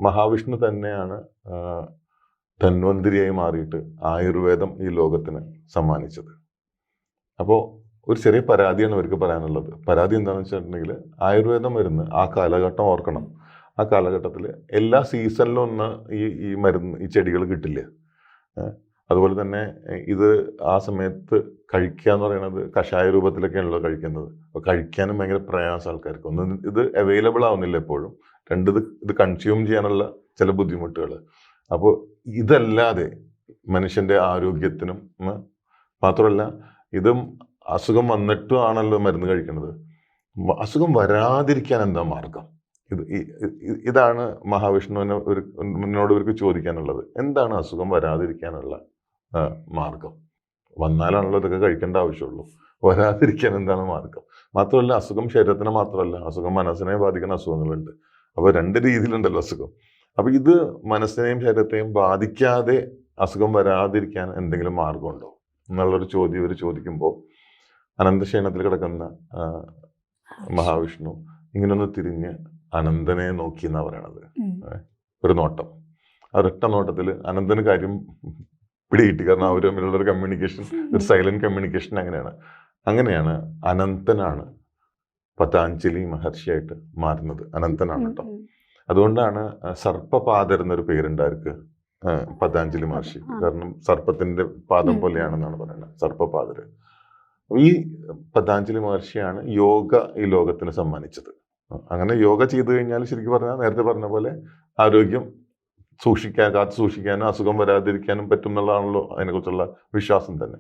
മഹാവിഷ്ണു തന്നെയാണ് ധന്വന്തിരിയായി മാറിയിട്ട് ആയുർവേദം ഈ ലോകത്തിന് സമ്മാനിച്ചത്. അപ്പോൾ ഒരു ചെറിയ പരാതിയാണ് അവർക്ക് പറയാനുള്ളത്. പരാതി എന്താണെന്ന് വെച്ചിട്ടുണ്ടെങ്കിൽ ആയുർവേദം മരുന്ന് ആ കാലഘട്ടം ഓർക്കണം. ആ കാലഘട്ടത്തിൽ എല്ലാ സീസണിലും ഒന്ന് ഈ മരുന്ന് ഈ ചെടികൾ കിട്ടില്ല. അതുപോലെ തന്നെ ഇത് ആ സമയത്ത് കഴിക്കുക എന്ന് പറയുന്നത് കഷായ രൂപത്തിലൊക്കെയാണല്ലോ കഴിക്കുന്നത്. അപ്പോൾ കഴിക്കാനും ഭയങ്കര പ്രയാസം ആൾക്കാർക്ക്. ഒന്ന് ഇത് അവൈലബിൾ ആവുന്നില്ല എപ്പോഴും. രണ്ട് ഇത് കൺസ്യൂം ചെയ്യാനുള്ള ചില ബുദ്ധിമുട്ടുകൾ. അപ്പോൾ ഇതല്ലാതെ മനുഷ്യൻ്റെ ആരോഗ്യത്തിനും മാത്രമല്ല, ഇതും അസുഖം വന്നിട്ടും ആണല്ലോ മരുന്ന് കഴിക്കുന്നത്. അസുഖം വരാതിരിക്കാൻ എന്താ മാർഗം? ഇതാണ് മഹാവിഷ്ണുവിനോട് ഇവർക്ക് ചോദിക്കാനുള്ളത്. എന്താണ് അസുഖം വരാതിരിക്കാനുള്ള മാർഗം? വന്നാലാണല്ലോ ഇതൊക്കെ കഴിക്കേണ്ട ആവശ്യമുള്ളൂ. വരാതിരിക്കാൻ എന്താണ് മാർഗം? മാത്രമല്ല, അസുഖം ശരീരത്തിനെ മാത്രമല്ല, അസുഖം മനസ്സിനെ ബാധിക്കുന്ന അസുഖങ്ങളുണ്ട്. അപ്പോൾ രണ്ട് രീതിയിലുണ്ടല്ലോ അസുഖം. അപ്പോൾ ഇത് മനസ്സിനെയും ശരീരത്തെയും ബാധിക്കാതെ അസുഖം വരാതിരിക്കാൻ എന്തെങ്കിലും മാർഗമുണ്ടോ എന്നുള്ളൊരു ചോദ്യം ഇവർ ചോദിക്കുമ്പോൾ അനന്തശയനത്തിൽ കിടക്കുന്ന മഹാവിഷ്ണു ഇങ്ങനൊന്ന് തിരിഞ്ഞ് അനന്തനെ നോക്കി എന്നാ പറയണത്. ഒരു നോട്ടം, ഒരൊറ്റ നോട്ടത്തിൽ അനന്തന് കാര്യം പിടികിട്ടി. കാരണം അവർ തമ്മിലുള്ളൊരു കമ്മ്യൂണിക്കേഷൻ, ഒരു സൈലന്റ് കമ്മ്യൂണിക്കേഷൻ അങ്ങനെയാണ് അനന്തനാണ് പതാഞ്ജലി മഹർഷിയായിട്ട് മാറുന്നത്. അനന്തനാണ് കേട്ടോ. അതുകൊണ്ടാണ് സർപ്പപാദർ എന്നൊരു പേരുണ്ടാർക്ക് പതാഞ്ജലി മഹർഷി. കാരണം സർപ്പത്തിന്റെ പാദം പോലെയാണെന്നാണ് പറയുന്നത് സർപ്പപാദര്. ഈ പതാഞ്ജലി മഹർഷിയാണ് യോഗ ഈ ലോകത്തിന് സമ്മാനിച്ചത്. അങ്ങനെ യോഗ ചെയ്തു കഴിഞ്ഞാൽ ശരിക്കും പറഞ്ഞാൽ നേരത്തെ പറഞ്ഞ പോലെ ആരോഗ്യം കാത്തു സൂക്ഷിക്കാനും അസുഖം വരാതിരിക്കാനും പറ്റും എന്നുള്ളതാണല്ലോ അതിനെക്കുറിച്ചുള്ള വിശ്വാസം തന്നെ.